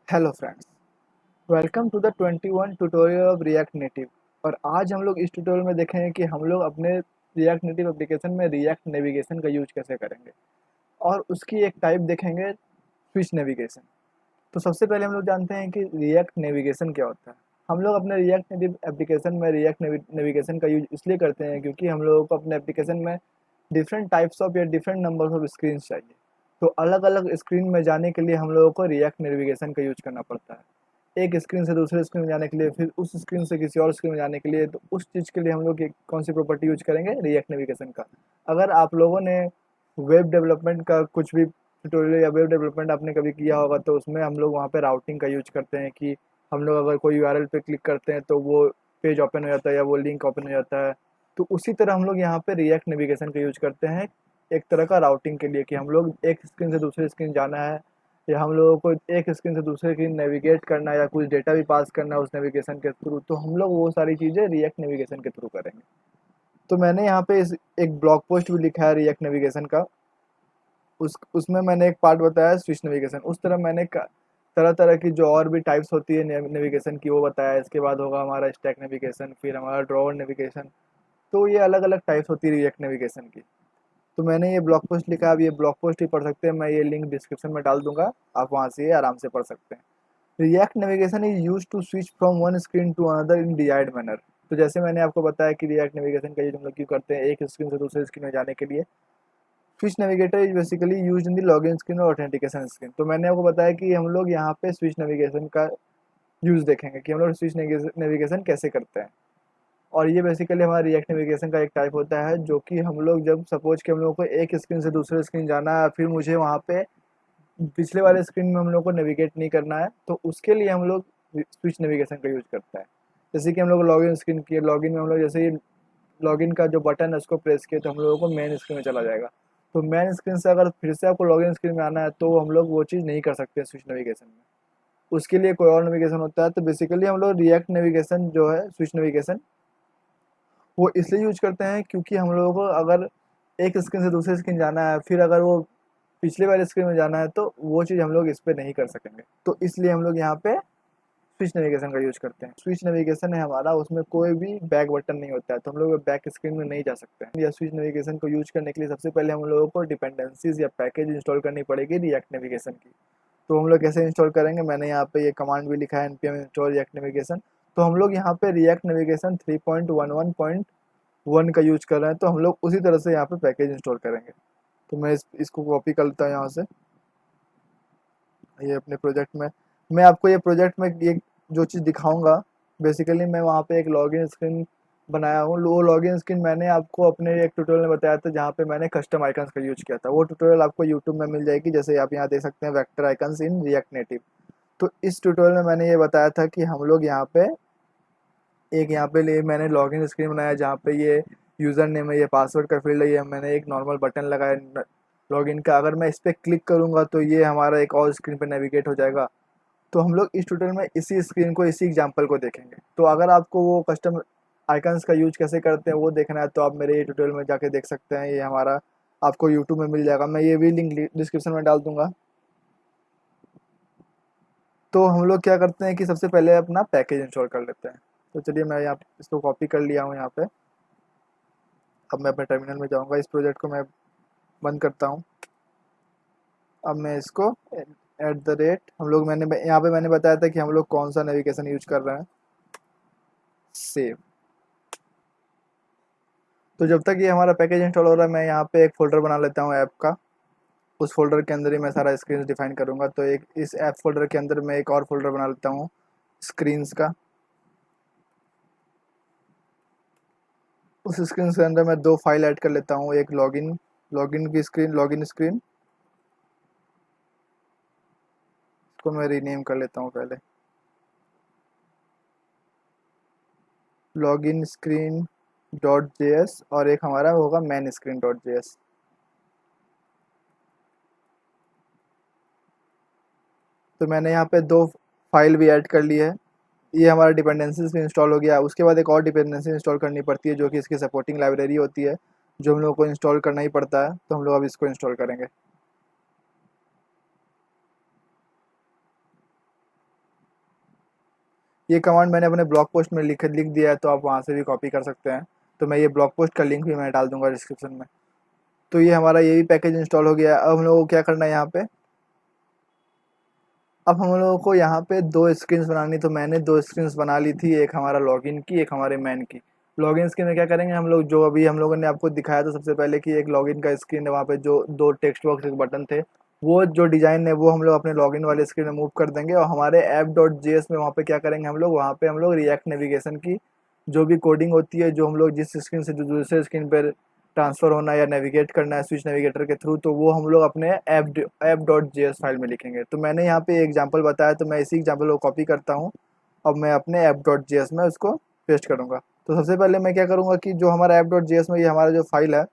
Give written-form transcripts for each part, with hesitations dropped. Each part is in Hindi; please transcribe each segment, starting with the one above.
Hello friends, welcome to the 21 tutorial of React Native. और आज हम लोग इस ट्यूटोरियल में देखेंगे कि हम लोग अपने रिएक्ट नेटिव एप्लीकेशन में रिएक्ट नेविगेशन का यूज कैसे करेंगे और उसकी एक टाइप देखेंगे, स्विच नेविगेशन। तो सबसे पहले हम लोग जानते हैं कि रिएक्ट नेविगेशन क्या होता है। हम लोग अपने रिएक्ट नेटिव एप्लीकेशन में रिएक्ट नेविगेशन का यूज इसलिए करते हैं क्योंकि हम लोगों को अपने एप्लीकेशन में डिफरेंट टाइप्स ऑफ या डिफरेंट नंबर्स ऑफ स्क्रीन चाहिए। तो अलग अलग स्क्रीन में जाने के लिए हम लोगों को रिएक्ट नेविगेशन का यूज करना पड़ता है। एक स्क्रीन से दूसरे स्क्रीन में जाने के लिए, फिर उस स्क्रीन से किसी और स्क्रीन में जाने के लिए, तो उस चीज़ के लिए हम लोग कौन सी प्रॉपर्टी यूज करेंगे, रिएक्ट नेविगेशन का। अगर आप लोगों ने वेब डेवलपमेंट का कुछ भी ट्यूटोरियल या वेब डेवलपमेंट आपने कभी किया होगा तो उसमें हम लोग वहाँ पे राउटिंग का यूज करते हैं कि हम लोग अगर कोई यूआरएल पे क्लिक करते हैं तो वो पेज ओपन हो जाता है या वो लिंक ओपन हो जाता है। तो उसी तरह हम लोग यहाँ पे रिएक्ट नेविगेशन का यूज करते हैं एक तरह का राउटिंग के लिए, कि हम लोग एक स्क्रीन से दूसरी स्क्रीन जाना है या हम लोगों को एक स्क्रीन से दूसरे स्क्रीन नेविगेट करना है या कुछ डेटा भी पास करना है उस नेविगेशन के थ्रू, तो हम लोग वो सारी चीज़ें रिएक्ट नेविगेशन के थ्रू करेंगे। तो मैंने यहाँ पे एक ब्लॉग पोस्ट भी लिखा है रिएक्ट नेविगेशन का। उसमें मैंने एक पार्ट बताया स्विच नेविगेशन। उस तरह मैंने तरह तरह की जो और भी टाइप्स होती है नेविगेशन की वो बताया। इसके बाद होगा हमारा स्टैक नेविगेशन, फिर हमारा ड्रॉवर नेविगेशन। तो ये अलग अलग टाइप्स होती है रिएक्ट नेविगेशन की। तो मैंने ये ब्लॉग पोस्ट लिखा है, आप ये ब्लॉग पोस्ट ही पढ़ सकते हैं, मैं ये लिंक डिस्क्रिप्शन में डाल दूंगा, आप वहाँ से ये आराम से पढ़ सकते हैं। React navigation is use to switch from one screen to another in desired manner. तो जैसे मैंने आपको बताया कि रिएक्ट नेविगेशन का यूज हम लोग क्यों करते हैं, एक स्क्रीन से दूसरे स्क्रीन में जाने के लिए। Switch navigator is basically use in the login screen और ऑथेंटिकेशन स्क्रीन। तो मैंने आपको बताया कि हम लोग यहाँ पे स्विच नेविगेशन का यूज देखेंगे कि हम लोग स्विच नेविगेशन कैसे करते हैं। और ये बेसिकली हमारा रिएक्ट नेविगेशन का एक टाइप होता है, जो कि हम लोग जब सपोज कि हम लोग को एक स्क्रीन से दूसरे स्क्रीन जाना है, फिर मुझे वहाँ पे पिछले वाले स्क्रीन में हम लोग को नेविगेट नहीं करना है, तो उसके लिए हम लोग स्विच नेविगेशन का यूज करते हैं। जैसे कि हम लोग लॉगिन स्क्रीन किए, लॉगिन में हम लोग जैसे ही लॉगिन का जो बटन है उसको प्रेस किए तो हम लोगों को मेन स्क्रीन में चला जाएगा। तो मेन स्क्रीन से अगर फिर से आपको लॉगिन स्क्रीन में आना है तो हम लोग वो चीज़ नहीं कर सकते स्विच नेविगेशन में। उसके लिए कोई और नेविगेशन होता है। तो बेसिकली हम लोग रिएक्ट नेविगेशन जो है, स्विच नेविगेशन, वो इसलिए यूज करते हैं क्योंकि हम लोगों को अगर एक स्क्रीन से दूसरी स्क्रीन जाना है, फिर अगर वो पिछले वाले स्क्रीन में जाना है, तो वो चीज़ हम लोग इस पे नहीं कर सकेंगे। तो इसलिए हम लोग यहाँ पे स्विच नेविगेशन का यूज करते हैं। स्विच नेविगेशन है हमारा, उसमें कोई भी बैक बटन नहीं होता है, तो हम लोग बैक स्क्रीन में नहीं जा सकते हैं। या स्विच नेविगेशन को यूज करने के लिए सबसे पहले हम लोगों को डिपेंडेंसीज या पैकेज इंस्टॉल करनी पड़ेगी रिएक्ट नेविगेशन की। तो हम लोग कैसे इंस्टॉल करेंगे, मैंने यहाँ पे ये कमांड भी लिखा है, npm इंस्टॉल रिएक्ट नेविगेशन। तो हम लोग यहाँ पे रिएक्ट नेविगेशन 3.11.1 का यूज कर रहे हैं, तो हम लोग उसी तरह से यहाँ पे पैकेज इंस्टॉल करेंगे। तो मैं इसको कॉपी कर लेता हूँ यहाँ से, ये अपने प्रोजेक्ट में। मैं आपको ये प्रोजेक्ट में ये जो चीज़ दिखाऊंगा, बेसिकली मैं वहाँ पे एक लॉगिन स्क्रीन बनाया हूँ। वो लॉगिन स्क्रीन मैंने आपको अपने एक ट्यूटोरियल में बताया था जहाँ पे मैंने कस्टम आइकन्स का यूज किया था। वो ट्यूटोरियल आपको यूट्यूब में मिल जाएगी, जैसे आप यहाँ देख सकते हैं, vector icons in React native. तो इस ट्यूटोरियल में मैंने ये बताया था कि हम लोग यहाँ पे यहाँ पे मैंने लॉगिन स्क्रीन बनाया जहाँ पे ये यूज़र नेम है, ये पासवर्ड का फील्ड है, ये मैंने एक नॉर्मल बटन लगाया लॉगिन का। अगर मैं इस पर क्लिक करूँगा तो ये हमारा एक और स्क्रीन पे नेविगेट हो जाएगा। तो हम लोग इस ट्यूटोरियल में इसी स्क्रीन को, इसी एग्जांपल को देखेंगे। तो अगर आपको वो कस्टम आइकन्स का यूज कैसे करते हैं वो देखना है तो आप मेरे ये ट्यूटोरियल में जाके देख सकते हैं। ये हमारा आपको यूट्यूब में मिल जाएगा, मैं ये भी लिंक डिस्क्रिप्शन में डाल दूंगा। तो हम लोग क्या करते हैं कि सबसे पहले अपना पैकेज इंस्टॉल कर लेते हैं। तो चलिए, मैं यहाँ इसको कॉपी कर लिया हूँ यहाँ पे। अब मैं अपने टर्मिनल में जाऊँगा, इस प्रोजेक्ट को मैं बंद करता हूँ। अब मैं इसको एट द रेट हम लोग, मैंने यहाँ पे मैंने बताया था कि हम लोग कौन सा नेविगेशन यूज कर रहे हैं, सेव। तो जब तक ये हमारा पैकेज इंस्टॉल हो रहा है, मैं यहाँ पे एक फ़ोल्डर बना लेता हूँ ऐप का। उस फ़ोल्डर के अंदर ही मैं सारा स्क्रीन्स डिफ़ाइन करूँगा। तो एक इस ऐप फ़ोल्डर के अंदर मैं एक और फ़ोल्डर बना लेता हूँ स्क्रीन्स का। उस स्क्रीन के अंदर मैं 2 फाइल ऐड कर लेता हूँ, एक लॉगिन की स्क्रीन, लॉगिन स्क्रीन, इसको मैं रीनेम कर लेता हूँ पहले, लॉगिन स्क्रीन डॉट जेएस, और एक हमारा होगा मैन स्क्रीन डॉट जेएस। तो मैंने यहाँ पे 2 फाइल भी ऐड कर ली है। ये हमारा डिपेंडेंसीज भी इंस्टॉल हो गया। उसके बाद एक और डिपेंडेंसी इंस्टॉल करनी पड़ती है जो कि इसकी सपोर्टिंग लाइब्रेरी होती है, जो हम लोग को इंस्टॉल करना ही पड़ता है। तो हम लोग अब इसको इंस्टॉल करेंगे। ये कमांड मैंने अपने ब्लॉग पोस्ट में लिख लिख दिया है, तो आप वहाँ से भी कॉपी कर सकते हैं। तो मैं ये ब्लॉग पोस्ट का लिंक भी मैं डाल दूंगा डिस्क्रिप्शन में। तो ये हमारा ये भी पैकेज इंस्टॉल हो गया है। अब हम लोगों को क्या करना है यहाँ पे, अब हम लोगों को यहाँ पे दो स्क्रीन्स बनानी। तो मैंने दो स्क्रीन्स बना ली थी, एक हमारा लॉगिन की, एक हमारे मैन की। लॉगिन स्क्रीन में क्या करेंगे हम लोग, जो अभी हम लोगों ने आपको दिखाया था सबसे पहले कि एक लॉगिन का स्क्रीन है, वहाँ पे जो दो टेक्स्ट बॉक्स एक बटन थे, वो जो डिज़ाइन है वो हम लोग अपने लॉगिन वाले स्क्रीन में मूव कर देंगे। और हमारे ऐप डॉट जेएस में वहाँ पे क्या करेंगे हम लोग, वहाँ पे हम लोग रिएक्ट नेविगेशन की जो भी कोडिंग होती है, जो हम लोग जिस स्क्रीन से दूसरे स्क्रीन पर ट्रांसफ़र होना है या नेविगेट करना है स्विच नेविगेटर के थ्रू, तो वो हम लोग अपने ऐप डॉट जेएस फाइल में लिखेंगे। तो मैंने यहाँ पे एग्जांपल बताया, तो मैं इसी एग्जांपल को कॉपी करता हूँ। अब मैं अपने ऐप डॉट जेएस में उसको पेस्ट करूँगा। तो सबसे पहले मैं क्या करूँगा कि जो हमारा ऐप डॉट जेएस में ये हमारा जो फाइल है,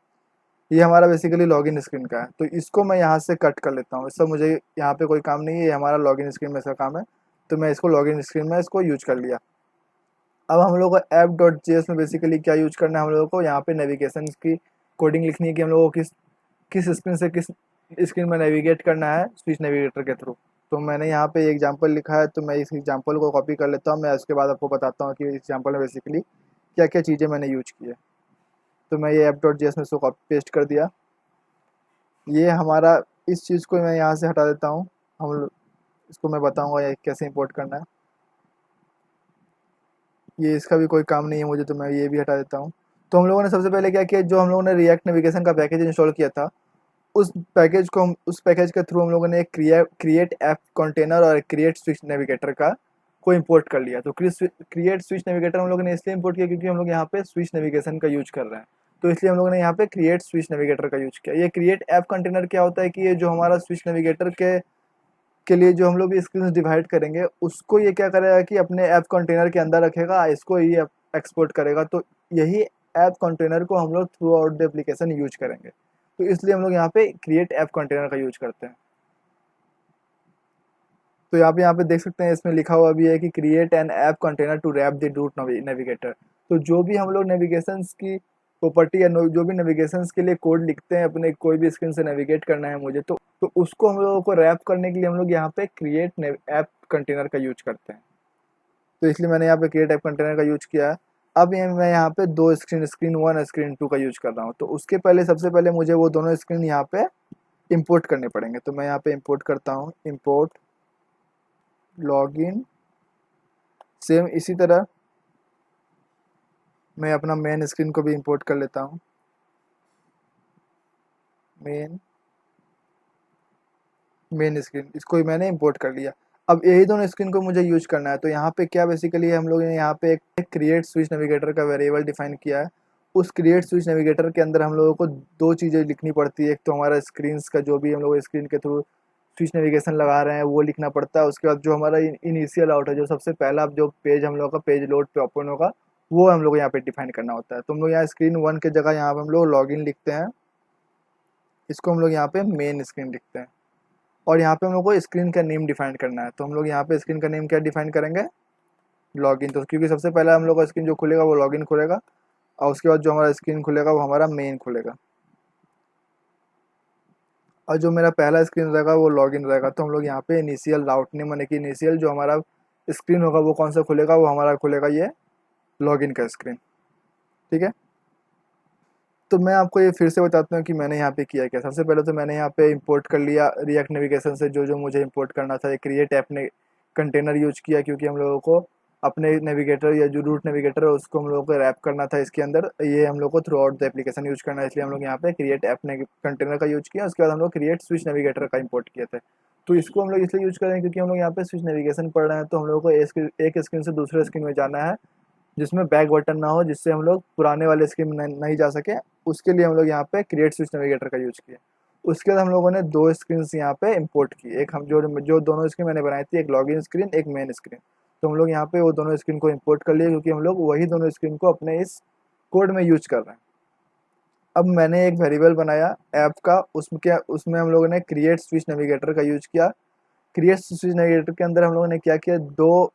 ये हमारा बेसिकली लॉगिन स्क्रीन का है। तो इसको मैं यहाँ से कट कर लेता हूँ, इससे मुझे यहाँ पे कोई काम नहीं है, ये हमारा लॉगिन स्क्रीन में इसका काम है। तो मैं इसको लॉगिन स्क्रीन में इसको यूज कर लिया। अब हम लोग को ऐप डॉट जेएस में बेसिकली क्या यूज करना है, हम लोगों को यहाँ पे नेविगेशन की कोडिंग लिखनी है कि हम लोगों को किस किस स्क्रीन से किस स्क्रीन में नेविगेट करना है स्विच नेविगेटर के थ्रू। तो मैंने यहाँ पे एग्जांपल लिखा है, तो मैं इस एग्जांपल को कॉपी कर लेता हूँ। मैं उसके बाद आपको बताता हूँ कि इस एग्जांपल में बेसिकली क्या क्या चीज़ें मैंने यूज की है। तो मैं ये ऐप डॉट जेएस में इसको कॉपी पेस्ट कर दिया। ये हमारा, इस चीज़ को मैं यहाँ से हटा देता हूँ। इसको मैं बताऊँगा ये कैसे इंपोर्ट करना है। ये इसका भी कोई काम नहीं है मुझे, तो मैं ये भी हटा देता हूँ। तो हम लोगों ने सबसे पहले क्या किया, जो हम लोगों ने रिएक्ट नेविगेशन का पैकेज इंस्टॉल किया था, उस पैकेज के थ्रू हम लोगों ने एक क्रिएट ऐप कंटेनर और क्रिएट स्विच नेविगेटर का को इंपोर्ट कर लिया। तो क्रिएट स्विच नेविगेटर हम लोगों ने इसलिए इंपोर्ट किया क्योंकि हम लोग यहाँ पे स्विच नेविगेशन का यूज कर रहे हैं। तो इसलिए हम लोगों ने यहाँ पे क्रिएट स्विच नेविगेटर का यूज किया। ये क्रिएट ऐप कंटेनर क्या होता है कि ये जो हमारा स्विच नेविगेटर के लिए जो हम लोग भी स्क्रीन डिवाइड करेंगे, उसको ये क्या करेगा कि अपने ऐप कंटेनर के अंदर रखेगा, इसको ये एक्सपोर्ट करेगा। तो यही ऐप कंटेनर को हम लोग through out the application use करेंगे। तो इसलिए हम लोग यहाँ पे क्रिएट ऐप कंटेनर का यूज करते हैं। तो यहाँ पे देख सकते हैं, इसमें लिखा हुआ भी है कि create an app container to wrap the root navigator. तो जो भी हम लोग नेविगेशंस की प्रॉपर्टी या जो भी नेविगेशंस के लिए कोड लिखते हैं, अपने कोई भी स्क्रीन से नेविगेट करना है मुझे, तो उसको हम लोगों को रैप करने के लिए हम लोग यहाँ पे क्रिएट ऐप कंटेनर का यूज करते हैं। तो इसलिए मैंने यहाँ पे क्रिएट ऐप कंटेनर का यूज किया है। अब ये मैं यहाँ पे दो स्क्रीन वन स्क्रीन टू का यूज कर रहा हूँ। तो उसके पहले सबसे पहले मुझे वो दोनों स्क्रीन यहाँ पे इंपोर्ट करने पड़ेंगे। तो मैं यहाँ पे इंपोर्ट करता हूँ, इंपोर्ट लॉगिन। सेम इसी तरह मैं अपना मेन स्क्रीन को भी इंपोर्ट कर लेता हूँ, मेन मेन स्क्रीन, इसको ही मैंने इंपोर्ट कर लिया। अब यही दोनों स्क्रीन को मुझे यूज करना है। तो यहाँ पे क्या बेसिकली हम लोग ने यहाँ पे एक क्रिएट स्विच नेविगेटर का वेरिएबल डिफाइन किया है। उस क्रिएट स्विच नेविगेटर के अंदर हम लोगों को दो चीज़ें लिखनी पड़ती है। एक तो हमारा स्क्रीन का जो भी हम लोग स्क्रीन के थ्रू स्विच नेविगेशन लगा रहे हैं वो लिखना पड़ता है। उसके बाद जो हमारा इनिशियल आउट है, जो सबसे पहला जो पेज हम लोग का पेज लोड पे ओपन होगा, वो हम लोग यहाँ पे डिफाइन करना होता है। तो हम लोग यहाँ स्क्रीन वन के जगह यहाँ पे हम लोग लॉगिन लिखते हैं, इसको हम लोग यहाँ पे मेन स्क्रीन लिखते हैं। और यहाँ पे हम लोग को स्क्रीन का नेम डिफाइन करना है। तो हम लोग यहाँ पे स्क्रीन का नेम क्या डिफाइन करेंगे, लॉगिन। तो क्योंकि सबसे पहला हम लोग का स्क्रीन जो खुलेगा वो लॉगिन खुलेगा, और उसके बाद जो हमारा स्क्रीन खुलेगा वो हमारा मेन खुलेगा, और जो मेरा पहला स्क्रीन रहेगा वो लॉगिन रहेगा। तो हम लोग यहाँ पे इनिशियल राउट नेम माने कि इनिशियल जो हमारा स्क्रीन होगा वो कौन सा खुलेगा, वो हमारा खुलेगा ये लॉगिन का स्क्रीन। ठीक है। तो मैं आपको ये फिर से बताता हूँ कि मैंने यहाँ पे किया क्या। सबसे पहले तो मैंने यहाँ पे इंपोर्ट कर लिया रिएक्ट नेविगेशन से जो जो मुझे इंपोर्ट करना था। क्रिएट ऐप ने कंटेनर यूज किया क्योंकि हम लोगों को अपने नेविगेटर या जो रूट नेविगेटर है उसको हम लोगों को रैप करना था इसके अंदर। ये हम लोग को through out the application use करना है, इसलिए हम लोग यहाँ पे क्रिएट ऐप कंटेनर का यूज किया। उसके बाद हम लोग क्रिएट स्विच नेविगेटर का इंपोर्ट किए थे। तो इसको हम लोग इसलिए यूज कर रहे हैं क्योंकि हम लोग यहाँ पे स्विच नेविगेशन पढ़ रहे हैं, तो हम लोग को एक स्क्रीन से दूसरे स्क्रीन में जाना है जिसमें बैक बटन ना हो, जिससे हम लोग पुराने वाले स्क्रीन में नहीं जा सके। उसके लिए हम लोग यहाँ पे क्रिएट स्विच नेविगेटर का यूज किया। उसके बाद हम लोगों ने दो स्क्रीन यहाँ पे इंपोर्ट की। एक हम जो दोनों स्क्रीन मैंने बनाई थी, एक लॉगिन स्क्रीन एक मेन स्क्रीन। तो हम लोग यहाँ पे वो दोनों स्क्रीन को इंपोर्ट कर लिए क्योंकि हम लोग वही दोनों स्क्रीन को अपने इस कोड में यूज कर रहे हैं। अब मैंने एक वेरिएबल बनाया ऐप का, उसमें हम लोगों ने क्रिएट स्विच नेविगेटर का यूज किया। क्रिएट स्विच नेविगेटर के अंदर हम लोगों ने क्या किया, दो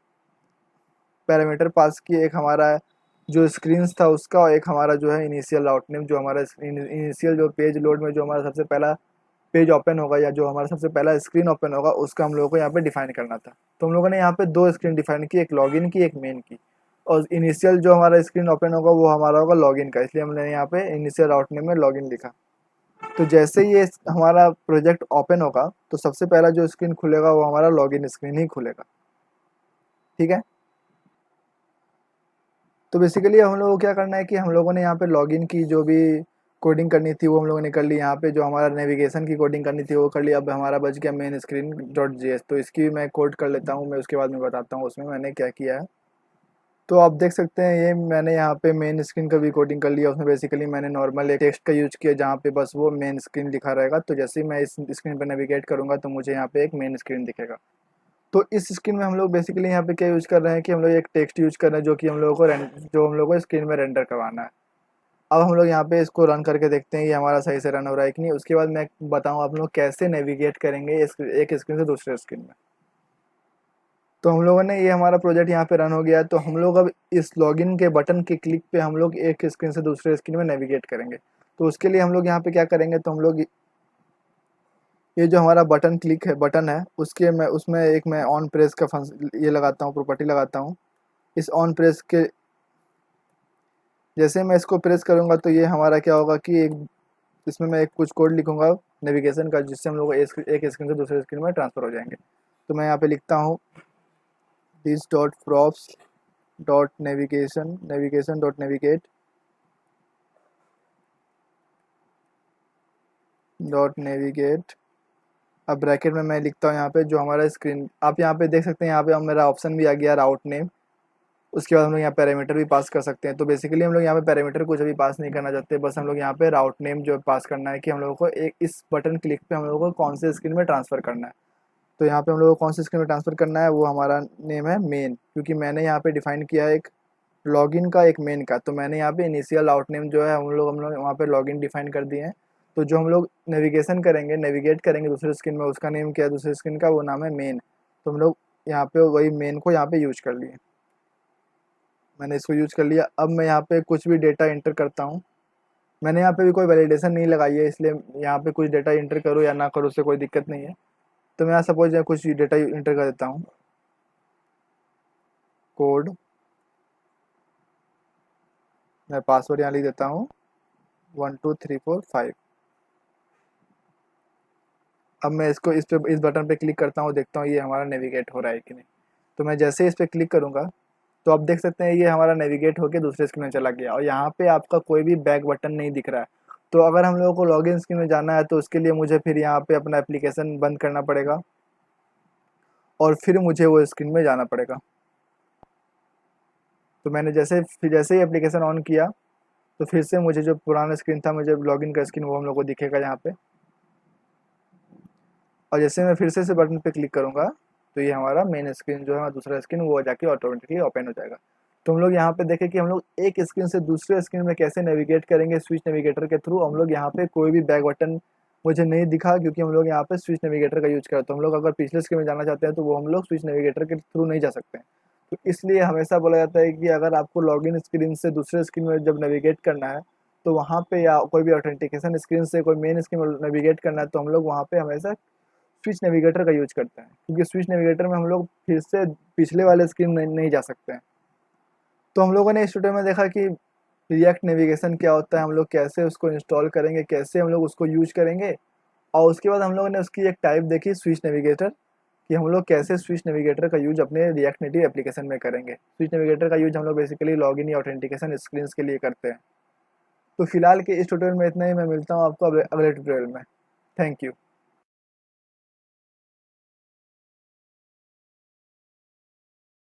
पैरामीटर पास किए। एक हमारा जो स्क्रीन्स था उसका, और एक हमारा जो है इनिशियल आउट नेम, जो हमारा इनिशियल जो पेज लोड में जो हमारा सबसे पहला पेज ओपन होगा या जो हमारा सबसे पहला स्क्रीन ओपन होगा उसका हम लोगों को यहाँ पे डिफाइन करना था। तो हम लोगों ने यहाँ पे 2 स्क्रीन डिफाइन की, एक लॉगिन की, एक मेन की। और इनिशियल जो हमारा स्क्रीन ओपन होगा वो हमारा होगा लॉगिन का, इसलिए हमने यहाँ पे इनिशियल राउट नेम में लॉगिन लिखा। तो जैसे ही ये हमारा प्रोजेक्ट ओपन होगा तो सबसे पहला जो स्क्रीन खुलेगा वो हमारा लॉगिन स्क्रीन ही खुलेगा। ठीक है, तो बेसिकली हम लोगों को क्या करना है कि हम लोगों ने यहाँ पे लॉगिन की जो भी कोडिंग करनी थी वो हम लोगों ने कर ली। यहाँ पे जो हमारा नेविगेशन की कोडिंग करनी थी वो कर ली। अब हमारा बच गया मेन स्क्रीन डॉट जेएस। तो इसकी भी मैं कोड कर लेता हूँ, मैं उसके बाद में बताता हूँ उसमें मैंने क्या किया है। तो आप देख सकते हैं ये मैंने यहाँ पे मेन स्क्रीन का भी कोडिंग कर लिया। उसमें बेसिकली मैंने नॉर्मल एक टेक्स्ट का यूज किया जहाँ पे बस वो मेन स्क्रीन लिखा रहेगा। तो जैसे ही मैं इस स्क्रीन पर नेविगेट करूँगा तो मुझे यहाँ पे एक मेन स्क्रीन दिखेगा। तो इस स्क्रीन में हम लोग बेसिकली यहाँ पे क्या यूज़ कर रहे हैं कि हम लोग एक टेक्स्ट यूज़ कर रहे हैं जो कि हम लोगों को जो हम लोगों को स्क्रीन में रेंडर करवाना है। अब हम लोग यहाँ पे इसको रन करके देखते हैं ये हमारा सही से रन हो रहा है कि नहीं। उसके बाद मैं बताऊँ आप लोग कैसे नेविगेट करेंगे एक स्क्रीन से दूसरे स्क्रीन में। तो हम लोगों ने ये हमारा प्रोजेक्ट यहाँ पे रन हो गया है। तो हम लोग अब इस लॉगिन के बटन के क्लिक पे हम लोग एक स्क्रीन से दूसरे स्क्रीन में नेविगेट करेंगे। तो उसके लिए हम लोग यहाँ पे क्या करेंगे, तो हम लोग ये जो हमारा बटन क्लिक है बटन है उसके मैं उसमें एक मैं ऑन प्रेस का ये लगाता हूँ, प्रॉपर्टी लगाता हूँ। इस ऑन प्रेस के जैसे मैं इसको प्रेस करूँगा तो ये हमारा क्या होगा कि इसमें मैं एक कुछ कोड लिखूँगा नेविगेशन का, जिससे हम लोग एक स्क्रीन से दूसरे स्क्रीन में ट्रांसफ़र हो जाएंगे। तो मैं यहाँ पे लिखता हूँ this dot props dot navigation dot navigate. अब ब्रैकेट में मैं लिखता हूँ यहाँ पे जो हमारा स्क्रीन, आप यहाँ पे देख सकते हैं यहाँ पे मेरा ऑप्शन भी आ गया राउट नेम। उसके बाद हम लोग यहाँ पैरामीटर भी पास कर सकते हैं। तो बेसिकली हम लोग यहाँ पे पैरामीटर कुछ भी पास नहीं करना चाहते, बस हम लोग यहाँ पे राउट नेम जो पास करना है कि हम लोगों को एक इस बटन क्लिक पे हम लोगों को कौन से स्क्रीन में ट्रांसफ़र करना है। तो यहाँ पे हम लोगों को कौन से स्क्रीन में ट्रांसफ़र करना है वो हमारा नेम है मेन, क्योंकि मैंने यहाँ पे डिफाइन किया है एक लॉगिन का एक मेन का। तो मैंने यहाँ पे इनिशियल आउट नेम जो है हम लोग वहाँ पे लॉगिन डिफाइन कर दिए हैं। तो जो हम लोग नेविगेट करेंगे दूसरे स्क्रीन में उसका नेम क्या है दूसरे स्क्रीन का, वो नाम है मेन। तो हम लोग यहाँ पे वही मेन को यहाँ पे यूज कर लिए, मैंने इसको यूज कर लिया। अब मैं यहाँ पे कुछ भी डेटा इंटर करता हूँ। मैंने यहाँ पे भी कोई वैलिडेशन नहीं लगाई है, इसलिए यहाँ पे कुछ डेटा इंटर करूँ या ना करूँ उससे कोई दिक्कत नहीं है। तो मैं यहाँ सपोज कुछ डेटा इंटर कर देता हूँ, कोड, मैं पासवर्ड यहाँ लिख देता हूँ 1 2 3 4 5। अब मैं इसको इस बटन पे क्लिक करता हूँ, देखता हूँ ये हमारा नेविगेट हो रहा है कि नहीं। तो मैं जैसे ही इस पर क्लिक करूँगा तो आप देख सकते हैं ये हमारा नेविगेट होकर दूसरे स्क्रीन में चला गया और यहाँ पे आपका कोई भी बैक बटन नहीं दिख रहा है। तो अगर हम लोगों को लॉगिन स्क्रीन में जाना है तो उसके लिए मुझे फिर यहाँ पे अपना एप्लीकेशन बंद करना पड़ेगा और फिर मुझे वो स्क्रीन में जाना पड़ेगा। तो मैंने जैसे ही एप्लीकेशन ऑन किया तो फिर से मुझे जो पुराना स्क्रीन था, मुझे लॉगिन का स्क्रीन वो हम लोग को दिखेगा यहाँ पे। और जैसे मैं फिर से इस बटन पे क्लिक करूँगा तो ये हमारा मेन स्क्रीन जो है हमारा दूसरा स्क्रीन वो जाके ऑटोमेटिकली ओपन हो जाएगा। तो हम लोग यहाँ पे देखें कि हम लोग एक स्क्रीन से दूसरे स्क्रीन में कैसे नेविगेट करेंगे स्विच नेविगेटर के थ्रू। हम लोग यहाँ पे कोई भी बैक बटन मुझे नहीं दिखा क्योंकि हम लोग यहाँ पे स्विच नेविगेटर का यूज करते हैं। हम लोग अगर पिछले स्क्रीन में जाना चाहते हैं तो वो हम लोग स्विच नेविगेटर के थ्रू नहीं जा सकते हैं। तो इसलिए हमेशा बोला जाता है कि अगर आपको लॉगिन स्क्रीन से दूसरे स्क्रीन में जब नेविगेट करना है तो वहाँ पे या कोई भी ऑथेंटिकेशन स्क्रीन से कोई मेन स्क्रीन में नेविगेट करना है तो हम लोग वहाँ पे हमेशा स्विच नेविगेटर का यूज करते हैं, क्योंकि स्विच नेविगेटर में हम लोग फिर से पिछले वाले स्क्रीन में नहीं जा सकते हैं। तो हम लोगों ने इस ट्यूटोरियल में देखा कि रिएक्ट नेविगेशन क्या होता है, हम लोग कैसे उसको इंस्टॉल करेंगे, कैसे हम लोग उसको यूज करेंगे। और उसके बाद हम लोगों ने उसकी एक टाइप देखी स्विच नेविगेटर, कि हम लोग कैसे स्विच नेविगेटर का यूज अपने रिएक्ट नेटिव एप्लीकेशन में करेंगे। स्विच नेविगेटर का यूज हम लोग बेसिकली लॉगिन या ऑथेंटिकेशन स्क्रीन के लिए करते हैं। तो फिलहाल के इस ट्यूटोरियल में इतना ही, मैं मिलता हूँ आपको अगले ट्यूटोरियल में। Thank you.